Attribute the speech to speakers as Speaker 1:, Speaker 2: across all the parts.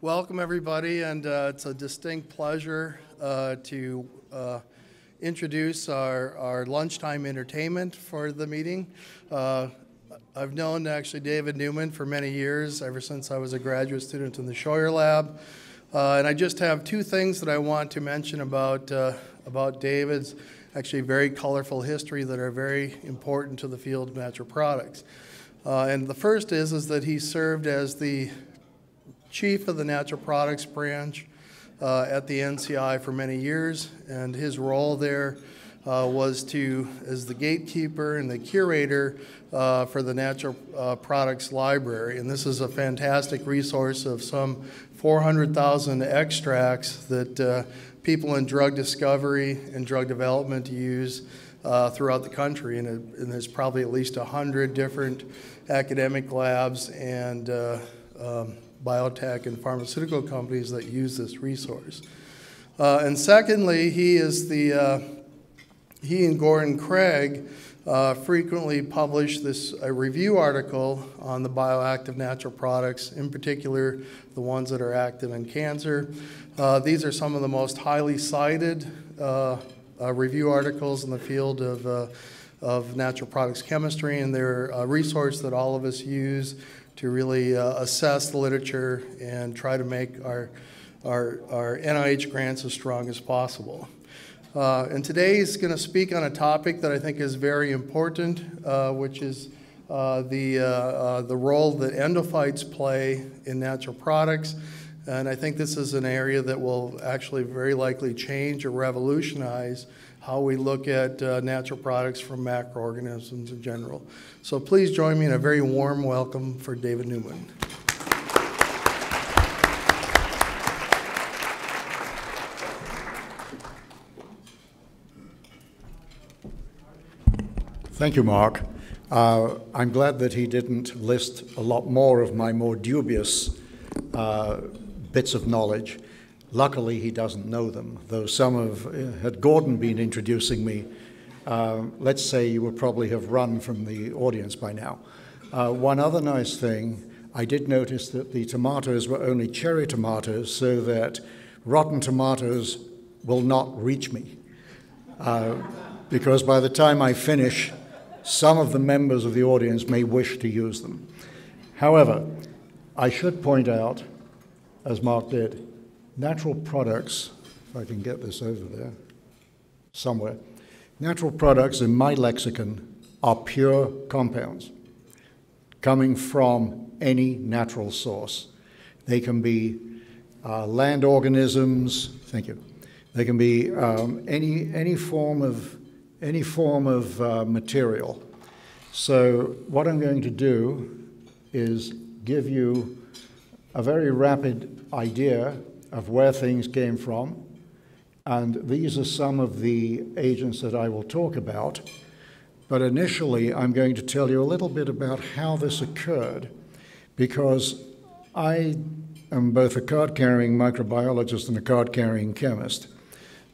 Speaker 1: Welcome, everybody, and it's a distinct pleasure to introduce our lunchtime entertainment for the meeting. I've known actually David Newman for many years, ever since I was a graduate student in the Scheuer Lab. And I just have two things that I want to mention about David's actually very colorful history that are very important to the field of natural products. And the first is that he served as the chief of the natural products branch at the NCI for many years, and his role there was as the gatekeeper and the curator for the natural products library. And this is a fantastic resource of some 400,000 extracts that people in drug discovery and drug development use throughout the country. And there's probably at least 100 different academic labs and biotech and pharmaceutical companies that use this resource. And secondly, he and Gordon Craig frequently publish a review article on the bioactive natural products, in particular the ones that are active in cancer. These are some of the most highly cited review articles in the field of natural products chemistry, and they're a resource that all of us use to really assess the literature and try to make our NIH grants as strong as possible. And today he's going to speak on a topic that I think is very important, which is the role that endophytes play in natural products. And I think this is an area that will actually very likely change or revolutionize how we look at natural products from macroorganisms in general. So please join me in a very warm welcome for David Newman.
Speaker 2: Thank you, Mark. I'm glad that he didn't list a lot more of my more dubious bits of knowledge. Luckily, he doesn't know them, though had Gordon been introducing me, let's say you would probably have run from the audience by now. One other nice thing, I did notice that the tomatoes were only cherry tomatoes so that rotten tomatoes will not reach me. Because by the time I finish, some of the members of the audience may wish to use them. However, I should point out, as Mark did, natural products, if I can get this over there somewhere, natural products in my lexicon are pure compounds coming from any natural source. They can be land organisms, thank you. They can be any form of material. So what I'm going to do is give you a very rapid idea of where things came from, and these are some of the agents that I will talk about. But initially, I'm going to tell you a little bit about how this occurred, because I am both a card-carrying microbiologist and a card-carrying chemist.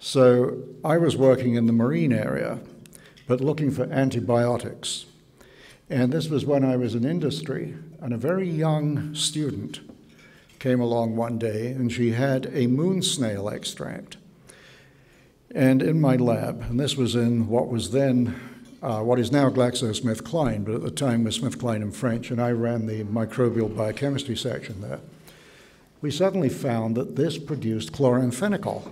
Speaker 2: So I was working in the marine area, but looking for antibiotics. And this was when I was in industry, and a very young student came along one day, and she had a moon snail extract. And in my lab, and this was in what was then, what is now GlaxoSmithKline, but at the time was SmithKline in French, and I ran the microbial biochemistry section there. We suddenly found that this produced chloramphenicol.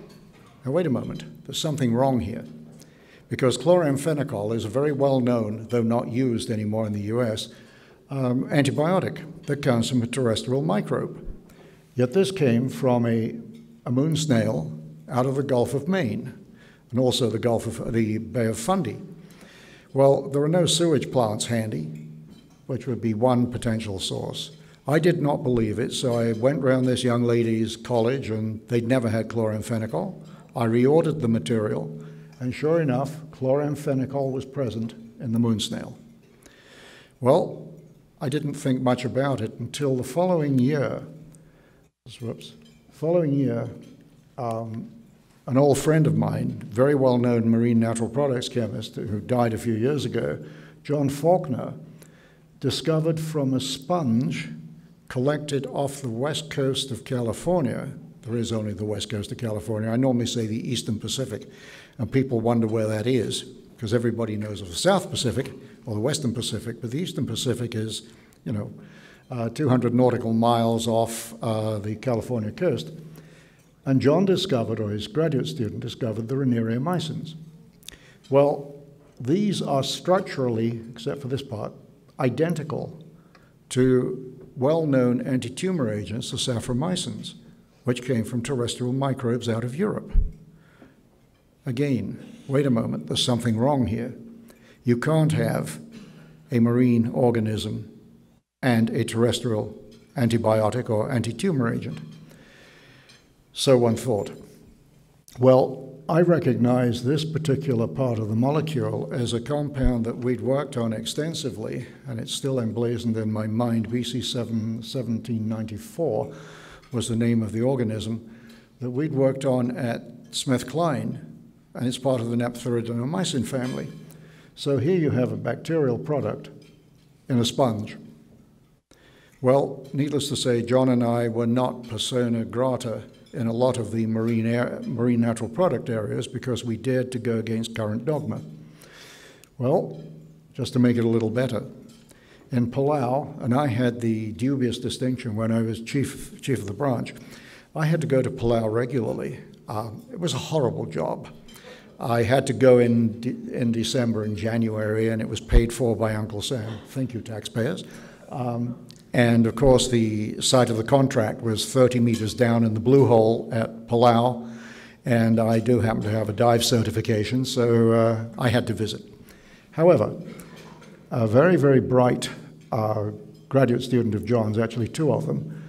Speaker 2: Now wait a moment, there's something wrong here. Because chloramphenicol is a very well-known, though not used anymore in the US, antibiotic that comes from a terrestrial microbe. Yet this came from a moon snail out of the Gulf of Maine, and also the Bay of Fundy. Well, there are no sewage plants handy, which would be one potential source. I did not believe it, so I went round this young lady's college, and they'd never had chloramphenicol. I reordered the material, and sure enough, chloramphenicol was present in the moon snail. Well, I didn't think much about it until the following year. An old friend of mine, very well-known marine natural products chemist who died a few years ago, John Faulkner, discovered from a sponge collected off the west coast of California. There is only the west coast of California. I normally say the Eastern Pacific, and people wonder where that is, because everybody knows of the South Pacific or the Western Pacific, but the Eastern Pacific is, 200 nautical miles off the California coast. And John discovered, or his graduate student discovered, the Ranieriomycins. Well, these are structurally, except for this part, identical to well-known anti-tumor agents, the saffromycins, which came from terrestrial microbes out of Europe. Again, wait a moment, there's something wrong here. You can't have a marine organism and a terrestrial antibiotic or anti-tumor agent. So one thought. Well, I recognize this particular part of the molecule as a compound that we'd worked on extensively, and it's still emblazoned in my mind. BC1794 was the name of the organism that we'd worked on at SmithKline, and it's part of the naphthyridomycin family. So here you have a bacterial product in a sponge. Well, needless to say, John and I were not persona grata in a lot of the marine natural product areas because we dared to go against current dogma. Well, just to make it a little better, in Palau, and I had the dubious distinction when I was chief of the branch, I had to go to Palau regularly. It was a horrible job. I had to go in December and January, and it was paid for by Uncle Sam. Thank you, taxpayers. And of course, the site of the contract was 30 meters down in the blue hole at Palau, and I do happen to have a dive certification, so I had to visit. However, a very, very bright graduate student of John's, actually two of them,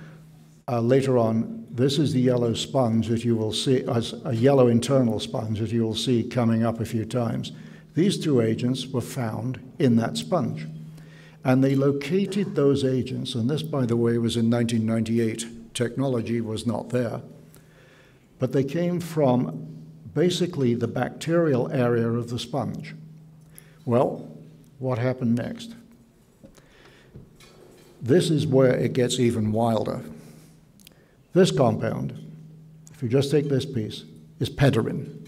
Speaker 2: later on, this is the yellow sponge that you will see, as a yellow internal sponge that you will see coming up a few times. These two agents were found in that sponge. And they located those agents, and this, by the way, was in 1998. Technology was not there. But they came from basically the bacterial area of the sponge. Well, what happened next? This is where it gets even wilder. This compound, if you just take this piece, is pederin.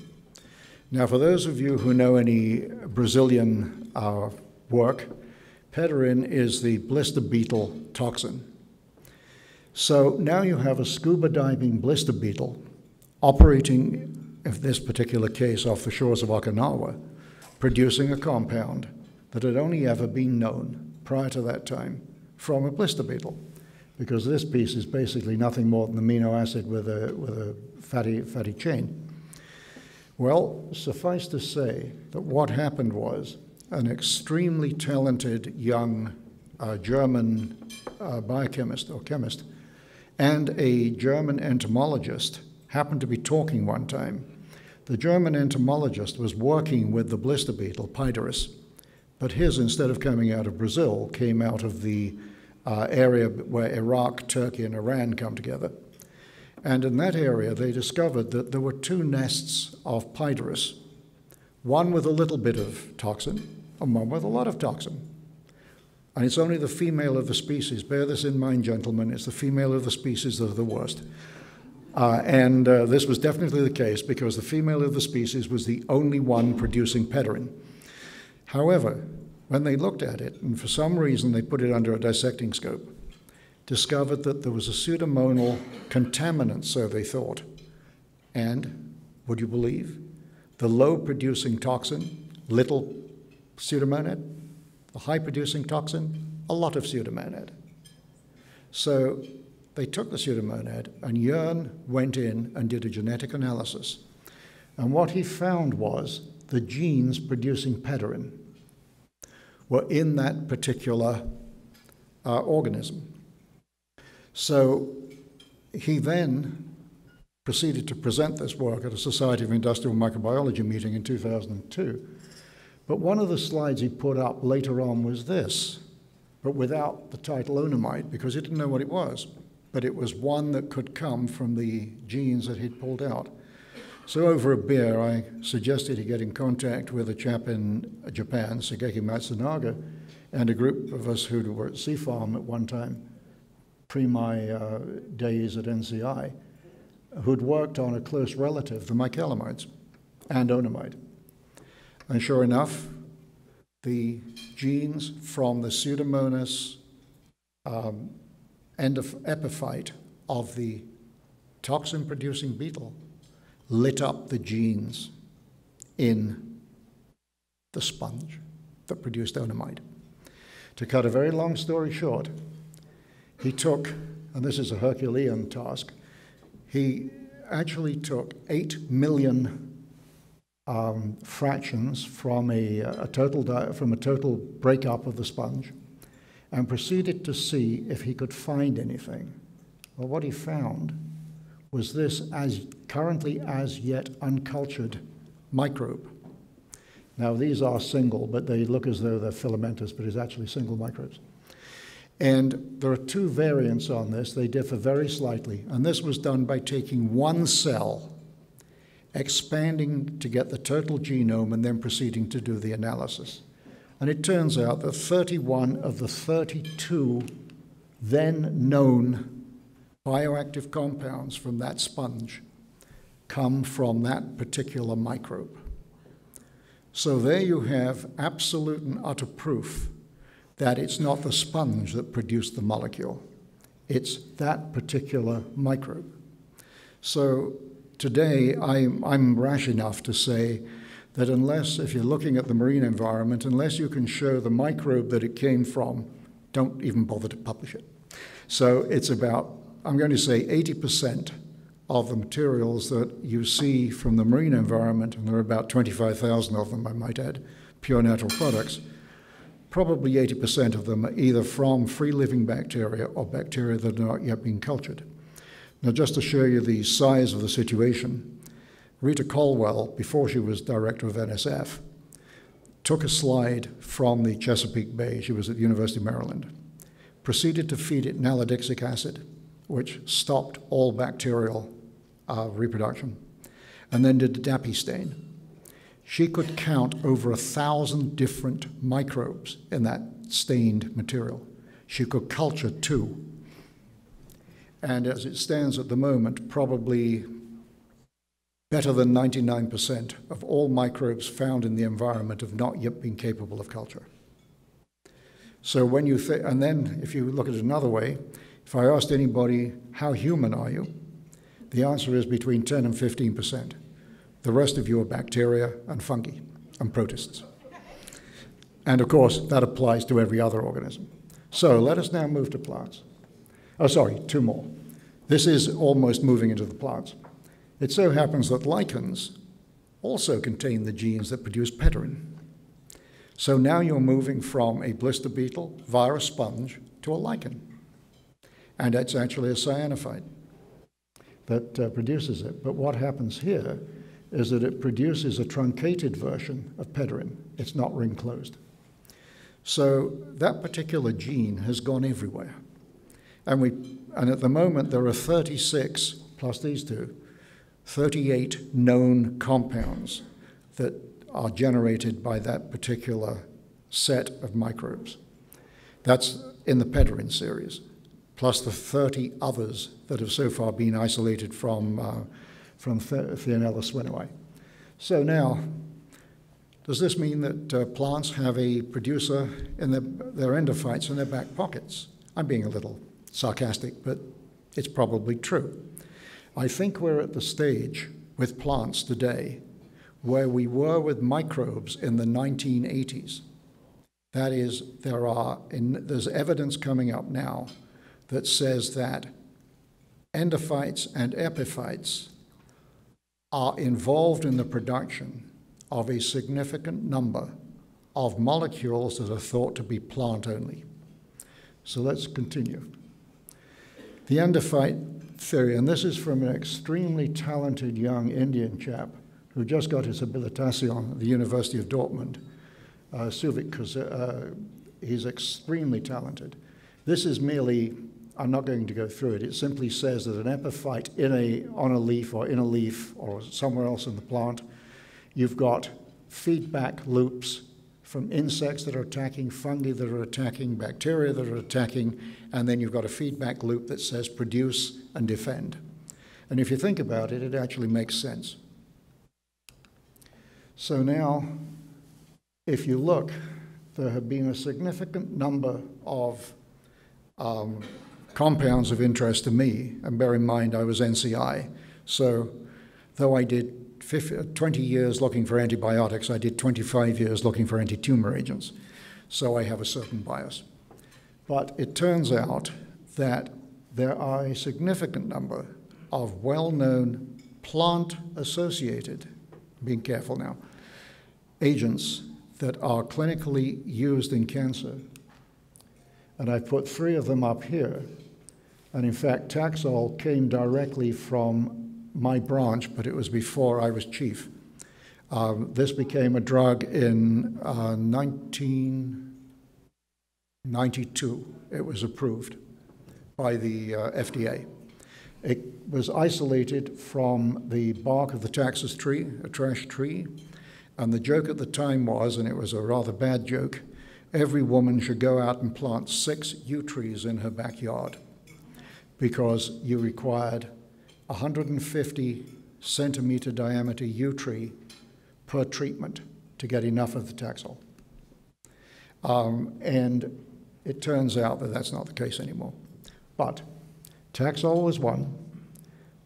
Speaker 2: Now, for those of you who know any Brazilian work, pederin is the blister beetle toxin. So now you have a scuba diving blister beetle operating, in this particular case, off the shores of Okinawa, producing a compound that had only ever been known prior to that time from a blister beetle, because this piece is basically nothing more than amino acid with a fatty chain. Well, suffice to say that what happened was an extremely talented young German biochemist or chemist and a German entomologist happened to be talking one time. The German entomologist was working with the blister beetle, Piderus, but his, instead of coming out of Brazil, came out of the area where Iraq, Turkey, and Iran come together. And in that area, they discovered that there were two nests of Piderus, one with a little bit of toxin, and one with a lot of toxin. And it's only the female of the species. Bear this in mind, gentlemen. It's the female of the species that are the worst. This was definitely the case because the female of the species was the only one producing pederin. However, when they looked at it, and for some reason they put it under a dissecting scope, discovered that there was a pseudomonal contaminant, so they thought. And, would you believe, the low-producing toxin, little pseudomonad, the high-producing toxin, a lot of pseudomonad. So they took the pseudomonad, and Jörn went in and did a genetic analysis. And what he found was the genes producing pederin were in that particular organism. So he then proceeded to present this work at a Society of Industrial Microbiology meeting in 2002. But one of the slides he put up later on was this, but without the title onomite, because he didn't know what it was. But it was one that could come from the genes that he'd pulled out. So over a beer, I suggested he get in contact with a chap in Japan, Shigeki Matsunaga, and a group of us who were at Sea Farm at one time. pre my days at NCI, who'd worked on a close relative, the mycalamides, and onamide. And sure enough, the genes from the Pseudomonas epiphyte of the toxin-producing beetle lit up the genes in the sponge that produced onamide. To cut a very long story short, he took, and this is a Herculean task, he actually took 8 million fractions from a total breakup of the sponge and proceeded to see if he could find anything. Well, what he found was this currently as yet uncultured microbe. Now, these are single, but they look as though they're filamentous, but it's actually single microbes. And there are two variants on this. They differ very slightly. And this was done by taking one cell, expanding to get the total genome, and then proceeding to do the analysis. And it turns out that 31 of the 32 then known bioactive compounds from that sponge come from that particular microbe. So there you have absolute and utter proof that it's not the sponge that produced the molecule. It's that particular microbe. So today, I'm rash enough to say that unless, if you're looking at the marine environment, unless you can show the microbe that it came from, don't even bother to publish it. So it's about, I'm going to say 80% of the materials that you see from the marine environment, and there are about 25,000 of them, I might add, pure natural products, probably 80% of them are either from free-living bacteria or bacteria that are not yet being cultured. Now, just to show you the size of the situation, Rita Colwell, before she was director of NSF, took a slide from the Chesapeake Bay, she was at the University of Maryland, proceeded to feed it nalidixic acid, which stopped all bacterial reproduction, and then did a DAPI stain. She could count over 1,000 different microbes in that stained material. She could culture 2. And as it stands at the moment, probably better than 99% of all microbes found in the environment have not yet been capable of culture. So when you and then if you look at it another way, if I asked anybody, how human are you? The answer is between 10 and 15%. The rest of you are bacteria and fungi and protists. And of course, that applies to every other organism. So let us now move to plants. Oh, sorry, 2 more. This is almost moving into the plants. It so happens that lichens also contain the genes that produce pederin. So now you're moving from a blister beetle via a sponge to a lichen. And it's actually a cyanophyte that produces it. But what happens here is that it produces a truncated version of pederin. It's not ring-closed. So that particular gene has gone everywhere. And at the moment, there are 36, plus these 2, 38 known compounds that are generated by that particular set of microbes. That's in the pederin series, plus the 30 others that have so far been isolated from Theanella swinui. So now, does this mean that plants have a producer in their endophytes in their back pockets? I'm being a little sarcastic, but it's probably true. I think we're at the stage with plants today where we were with microbes in the 1980s. That is, there's evidence coming up now that says that endophytes and epiphytes are involved in the production of a significant number of molecules that are thought to be plant only. So let's continue. The endophyte theory, and this is from an extremely talented young Indian chap who just got his habilitation at the University of Dortmund, Suvik, he's extremely talented. This is merely, I'm not going to go through it, it simply says that an epiphyte on a leaf or in a leaf or somewhere else in the plant, you've got feedback loops from insects that are attacking, fungi that are attacking, bacteria that are attacking, and then you've got a feedback loop that says produce and defend. And if you think about it, it actually makes sense. So now, if you look, there have been a significant number of compounds of interest to me, and bear in mind I was NCI, so though I did 20 years looking for antibiotics, I did 25 years looking for anti-tumor agents, so I have a certain bias. But it turns out that there are a significant number of well-known plant-associated, being careful now, agents that are clinically used in cancer. And I've put 3 of them up here. And in fact, Taxol came directly from my branch, but it was before I was chief. This became a drug in 1992. It was approved by the FDA. It was isolated from the bark of the taxus tree, a trash tree, and the joke at the time was, and it was a rather bad joke, every woman should go out and plant 6 yew trees in her backyard because you required 150 centimeter diameter yew tree per treatment to get enough of the Taxol. And it turns out that that's not the case anymore. But Taxol was one.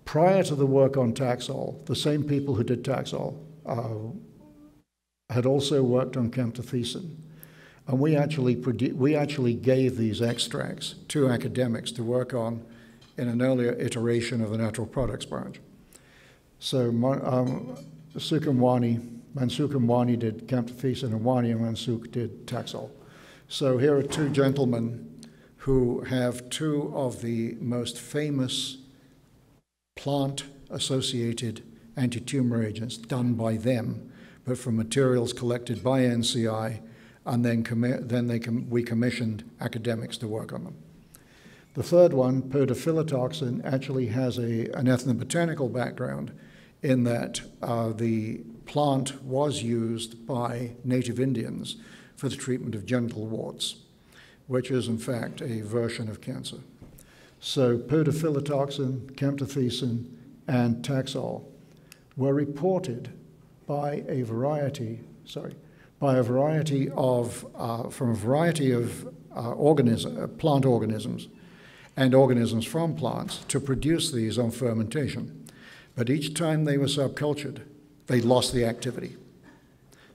Speaker 2: Prior to the work on Taxol, the same people who did Taxol had also worked on camptothecin. And we actually gave these extracts to academics to work on in an earlier iteration of the natural products branch. So Mansukh and Wani did camptothecin, and Wani and Mansukh did Taxol. So here are 2 gentlemen who have 2 of the most famous plant-associated anti-tumor agents done by them, but from materials collected by NCI, and then we commissioned academics to work on them. The third one, podophyllitoxin, actually has an ethnobotanical background in that the plant was used by native Indians for the treatment of genital warts, which is in fact a version of cancer. So podophyllitoxin, camptothecin, and Taxol were reported by a variety of plant organisms and organisms from plants to produce these on fermentation. But each time they were subcultured, they lost the activity.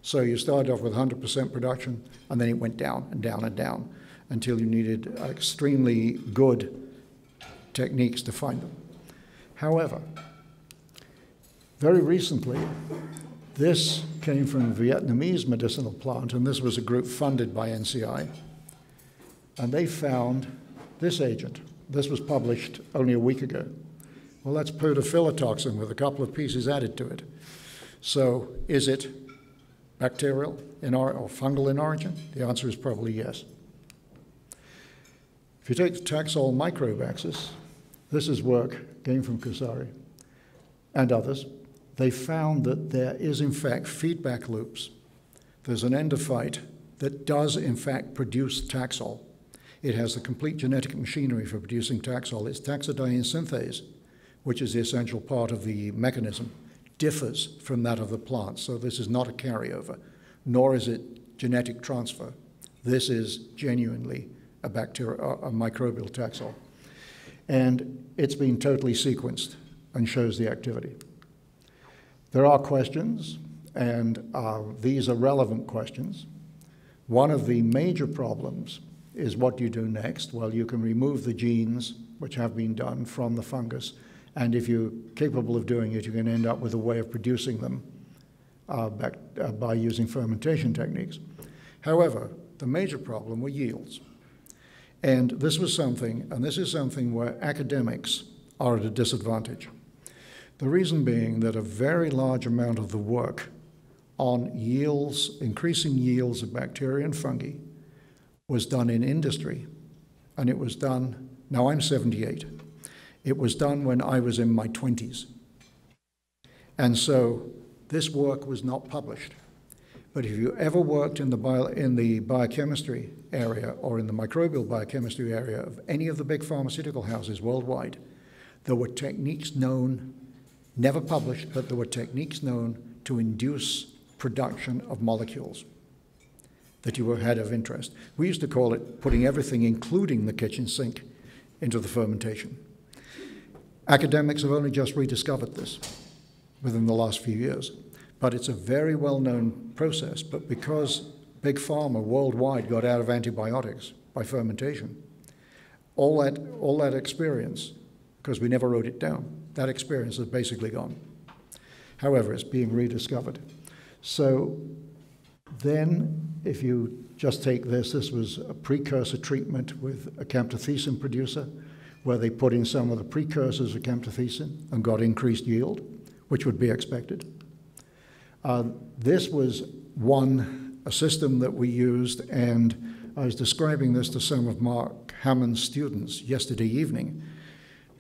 Speaker 2: So you started off with 100% production, and then it went down and down and down until you needed extremely good techniques to find them. However, very recently, this came from a Vietnamese medicinal plant, and this was a group funded by NCI, and they found this agent. This was published only a week ago. Well, that's podophyllitoxin with a couple of pieces added to it. So is it bacterial or fungal in origin? The answer is probably yes. If you take the Taxol microbe axis, this is work came from Kusari and others. They found that there is, in fact, feedback loops. There's an endophyte that does, in fact, produce Taxol. It has the complete genetic machinery for producing Taxol. Its taxodiene synthase, which is the essential part of the mechanism, differs from that of the plant. So this is not a carryover, nor is it genetic transfer. This is genuinely a microbial Taxol. And it's been totally sequenced and shows the activity. There are questions, and these are relevant questions. One of the major problems is what do you do next? Well, you can remove the genes, which have been done, from the fungus, and if you're capable of doing it, you can end up with a way of producing them by using fermentation techniques. However, the major problem were yields. And this is something where academics are at a disadvantage. The reason being that a very large amount of the work on yields, increasing yields of bacteria and fungi, was done in industry, and it was done, now I'm 78, it was done when I was in my 20s. And so this work was not published. But if you ever worked in the biochemistry area or in the microbial biochemistry area of any of the big pharmaceutical houses worldwide, there were techniques known, never published, but there were techniques known to induce production of molecules that you had of interest. We used to call it putting everything, including the kitchen sink, into the fermentation. Academics have only just rediscovered this within the last few years. But it's a very well-known process. But because Big Pharma worldwide got out of antibiotics by fermentation, all that experience, because we never wrote it down, that experience is basically gone. However, it's being rediscovered. So then, if you just take this was a precursor treatment with a camptothecin producer, where they put in some of the precursors of camptothecin and got increased yield, which would be expected. This was a system that we used, and I was describing this to some of Mark Hammond's students yesterday evening.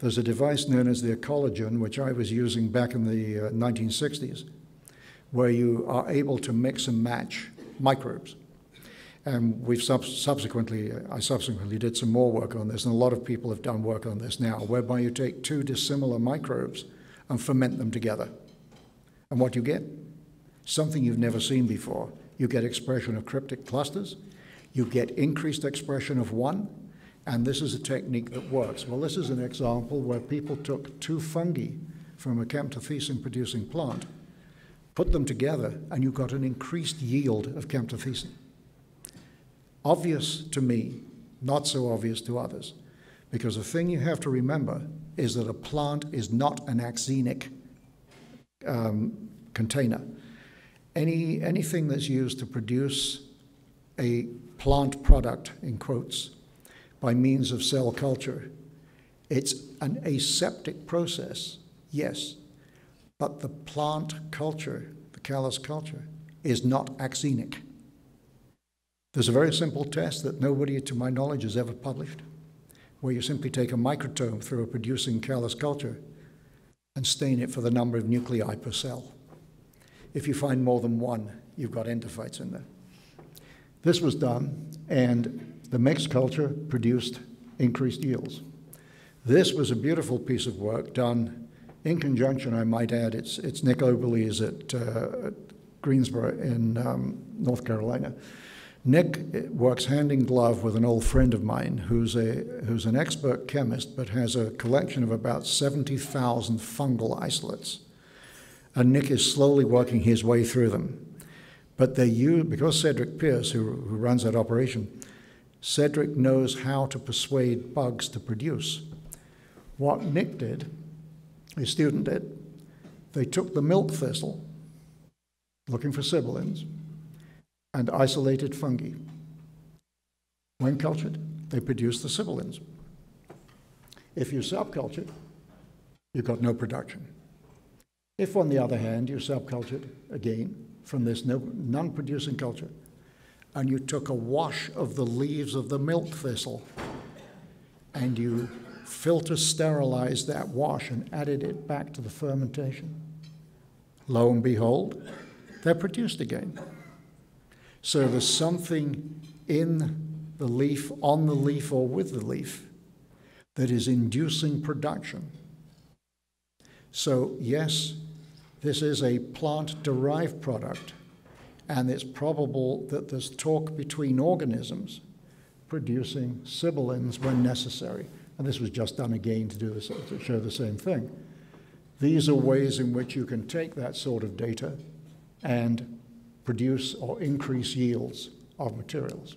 Speaker 2: There's a device known as the Ecologen, which I was using back in the 1960s, where you are able to mix and match microbes. And I subsequently did some more work on this, and a lot of people have done work on this now, whereby you take two dissimilar microbes and ferment them together. And what you get? Something you've never seen before. You get expression of cryptic clusters, you get increased expression of one, and this is a technique that works. Well, this is an example where people took two fungi from a camptothecin-producing plant, put them together, and you got an increased yield of camptothecin. Obvious to me, not so obvious to others, because the thing you have to remember is that a plant is not an axenic container. Anything that's used to produce a plant product, in quotes, by means of cell culture, it's an aseptic process, yes, but the plant culture, the callus culture, is not axenic. There's a very simple test that nobody, to my knowledge, has ever published, where you simply take a microtome through a producing callus culture and stain it for the number of nuclei per cell. If you find more than one, you've got endophytes in there. This was done, and the mixed culture produced increased yields. This was a beautiful piece of work done in conjunction, I might add. It's Nick Oberle's at Greensboro in North Carolina. Nick works hand in glove with an old friend of mine who's an expert chemist, but has a collection of about 70,000 fungal isolates. And Nick is slowly working his way through them. But because Cedric Pierce, who runs that operation, Cedric knows how to persuade bugs to produce. What Nick did, his student did, they took the milk thistle, looking for sibilants, and isolated fungi. When cultured, they produced the sibilants. If you subcultured, you got no production. If, on the other hand, you subcultured, again, from this non-producing culture, and you took a wash of the leaves of the milk thistle, and you filter-sterilized that wash and added it back to the fermentation, lo and behold, they're produced again. So there's something in the leaf, on the leaf, or with the leaf that is inducing production. So yes, this is a plant-derived product, and it's probable that there's talk between organisms producing sibilants when necessary. And this was just done again to show the same thing. These are ways in which you can take that sort of data and produce or increase yields of materials.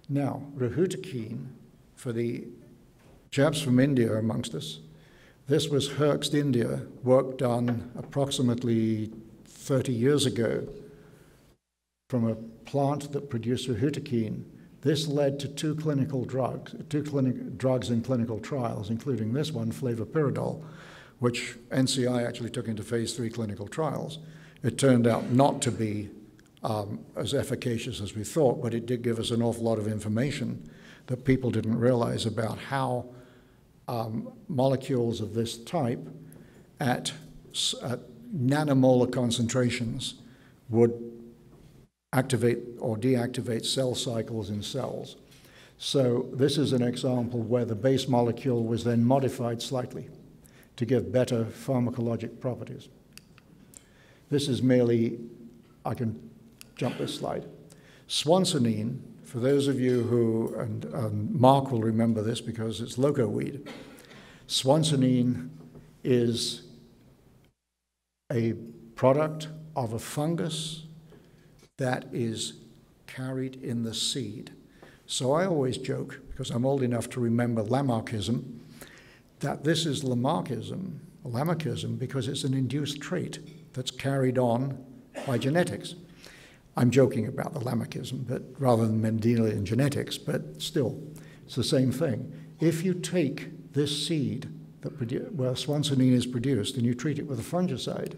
Speaker 2: Now, rohutakine, for the chaps from India amongst us, this was Herxed, India, work done approximately 30 years ago from a plant that produced rohutakine. This led to two drugs in clinical trials, including this one, flavopiridol, which NCI actually took into phase 3 clinical trials. It turned out not to be as efficacious as we thought, but it did give us an awful lot of information that people didn't realize about how molecules of this type at nanomolar concentrations would activate or deactivate cell cycles in cells. So this is an example where the base molecule was then modified slightly to give better pharmacologic properties. This is merely, I can jump this slide. Swansonine, for those of you who, and Mark will remember this because it's loco weed, Swansonine is a product of a fungus that is carried in the seed. So I always joke, because I'm old enough to remember Lamarckism, that this is Lamarckism because it's an induced trait that's carried on by genetics. I'm joking about the Lamarckism, but rather than Mendelian genetics, but still, it's the same thing. If you take this seed where Swansonine is produced and you treat it with a fungicide,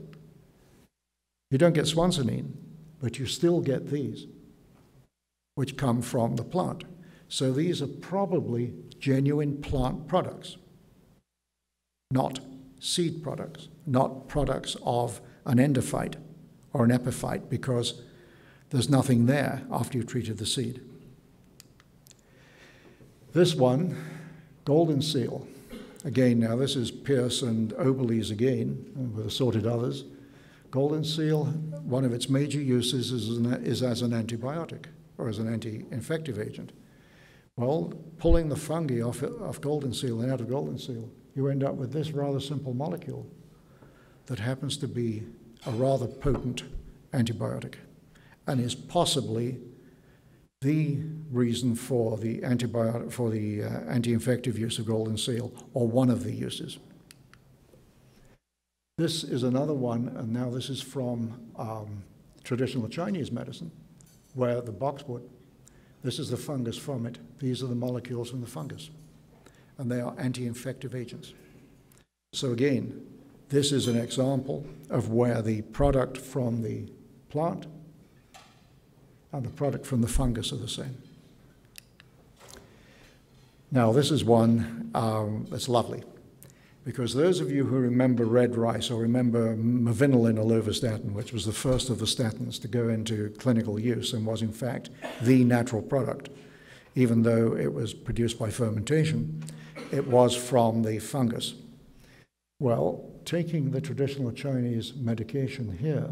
Speaker 2: you don't get Swansonine, but you still get these, which come from the plant. So these are probably genuine plant products, not seed products, not products of an endophyte or an epiphyte, because there's nothing there after you've treated the seed. This one, golden seal. Again, now this is Pierce and Oberle's again, with assorted others. Golden seal, one of its major uses is as an antibiotic or as an anti-infective agent. Well, pulling the fungi off golden seal and out of golden seal, you end up with this rather simple molecule that happens to be a rather potent antibiotic and is possibly the reason for the anti-infective use of golden seal, or one of the uses. This is another one, and now this is from traditional Chinese medicine, where the boxwood, this is the fungus from it. These are the molecules from the fungus, and they are anti-infective agents. So again, this is an example of where the product from the plant and the product from the fungus are the same. Now, this is one that's lovely, because those of you who remember red rice or remember mevinolin or lovastatin, which was the first of the statins to go into clinical use and was in fact the natural product, even though it was produced by fermentation, it was from the fungus. Well, taking the traditional Chinese medication here,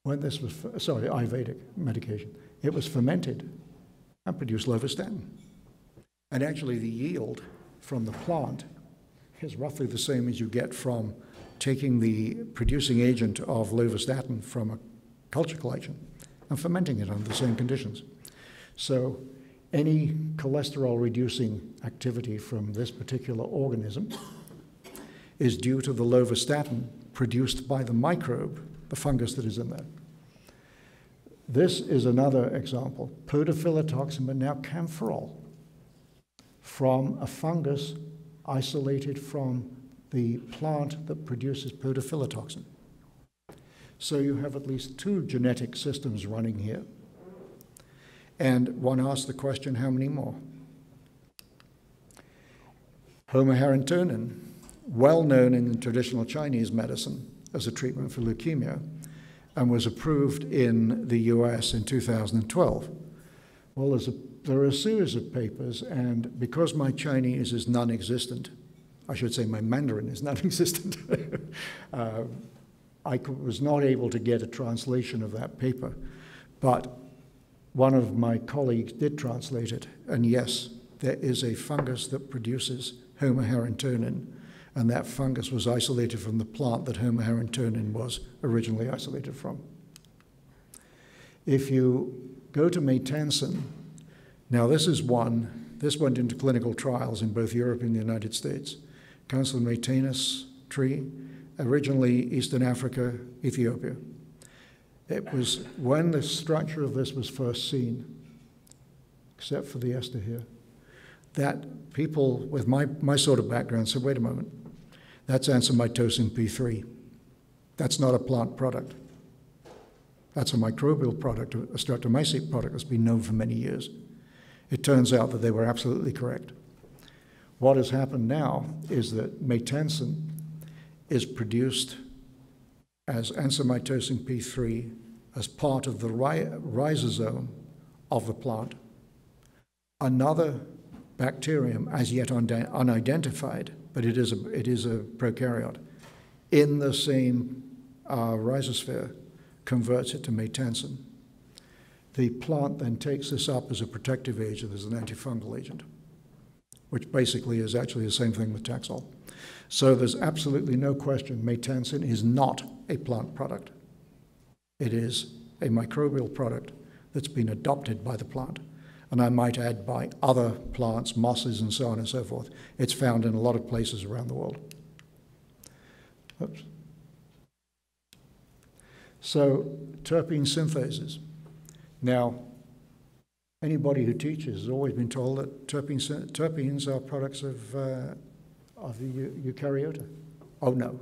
Speaker 2: when this was, Ayurvedic medication, it was fermented and produced lovastatin. And actually the yield from the plant is roughly the same as you get from taking the producing agent of lovastatin from a culture collection and fermenting it under the same conditions. So any cholesterol reducing activity from this particular organism is due to the lovastatin produced by the microbe, the fungus that is in there. This is another example, podophyllitoxin, but now camphorol, from a fungus isolated from the plant that produces podophyllitoxin. So you have at least two genetic systems running here. And one asks the question, how many more? Homoharentonin, well known in traditional Chinese medicine as a treatment for leukemia, and was approved in the US in 2012. Well, there are a series of papers, and because my Chinese is non-existent, I should say my Mandarin is non-existent, I was not able to get a translation of that paper, but one of my colleagues did translate it, and yes, there is a fungus that produces homoharentonin, and that fungus was isolated from the plant that homoharentonin was originally isolated from. If you go to maytansine, now this went into clinical trials in both Europe and the United States. Council maytanus tree, originally Eastern Africa, Ethiopia. It was when the structure of this was first seen, except for the ester here, that people with my sort of background said, wait a moment, that's ansomytosin P3. That's not a plant product. That's a microbial product, a streptomycete product that's been known for many years. It turns out that they were absolutely correct. What has happened now is that maytansine is produced as ansomytosin P3 as part of the rhizosome of the plant another bacterium, as yet unidentified, but it is a prokaryote, in the same rhizosphere, converts it to maytansine. The plant then takes this up as a protective agent, as an antifungal agent, which basically is actually the same thing with Taxol. So there's absolutely no question maytansine is not a plant product. It is a microbial product that's been adopted by the plant. And I might add by other plants, mosses and so on and so forth. It's found in a lot of places around the world. Oops. So terpene synthases. Now, anybody who teaches has always been told that terpenes are products of the eukaryota. Oh no,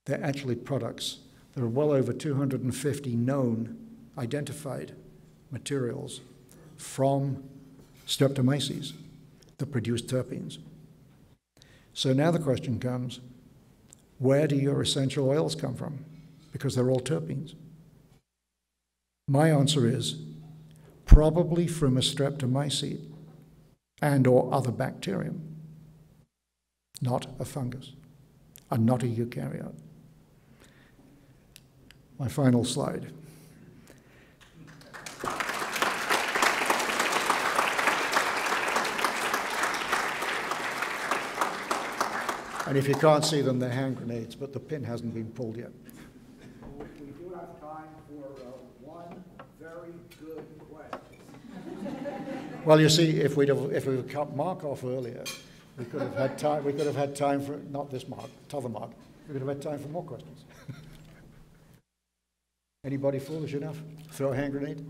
Speaker 2: they're actually products. There are well over 250 known, identified materials from Streptomyces that produce terpenes. So now the question comes, where do your essential oils come from? Because they're all terpenes. My answer is probably from a Streptomyces and or other bacterium, not a fungus, and not a eukaryote. My final slide. And if you can't see them, they're hand grenades, but the pin hasn't been pulled yet.
Speaker 3: We do have time for one very good question.
Speaker 2: Well, you see, if we'd cut Mark off earlier, we could have had time. We could have had time for not this Mark, t'other Mark. We could have had time for more questions. Anybody foolish enough? Throw a hand grenade?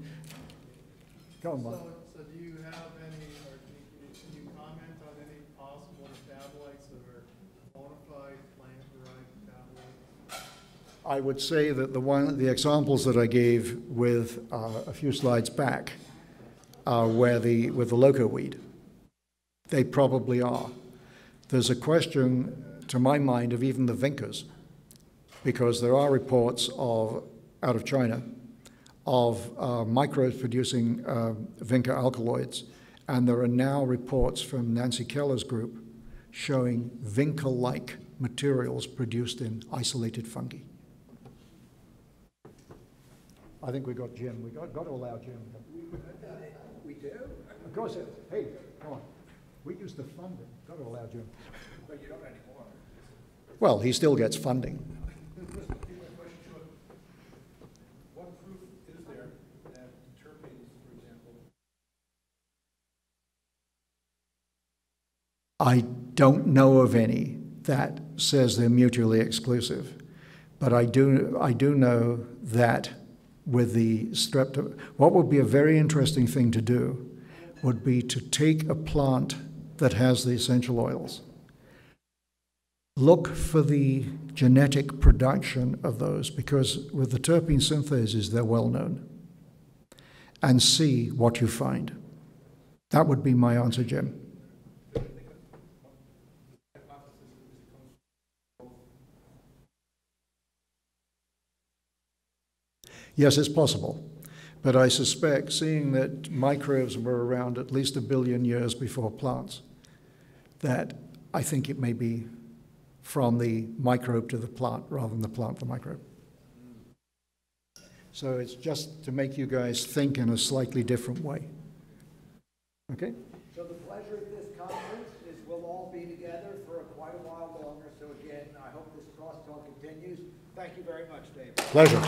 Speaker 2: Go on, Mark.
Speaker 1: So do you have any, or can you comment on any possible metabolites that are bona fide plant-derived metabolites?
Speaker 2: I would say that the examples that I gave with a few slides back, with the loco weed, they probably are. There's a question, to my mind, of even the vincas, because there are reports out of China of microbes producing vinca alkaloids, and there are now reports from Nancy Keller's group showing vinca-like materials produced in isolated fungi. I think we got Jim. We got to allow Jim.
Speaker 3: We do?
Speaker 2: Of course. Hey, come on. We used to fund it. Got to allow Jim.
Speaker 3: But you don't anymore.
Speaker 2: Well, he still gets funding.
Speaker 4: What proof is there that terpenes, for example?
Speaker 2: I don't know of any that says they're mutually exclusive, but I do know that with the what would be a very interesting thing to do would be to take a plant that has the essential oils, look for the genetic production of those, because with the terpene synthases, they're well known, and see what you find. That would be my answer, Jim. Yes, it's possible. But I suspect, seeing that microbes were around at least 1 billion years before plants, that I think it may be from the microbe to the plant rather than the plant to the microbe. So it's just to make you guys think in a slightly different way. Okay?
Speaker 3: So the pleasure of this conference is we'll all be together for quite a while longer. So again, I hope this crosstalk continues. Thank you very much, Dave.
Speaker 2: Pleasure.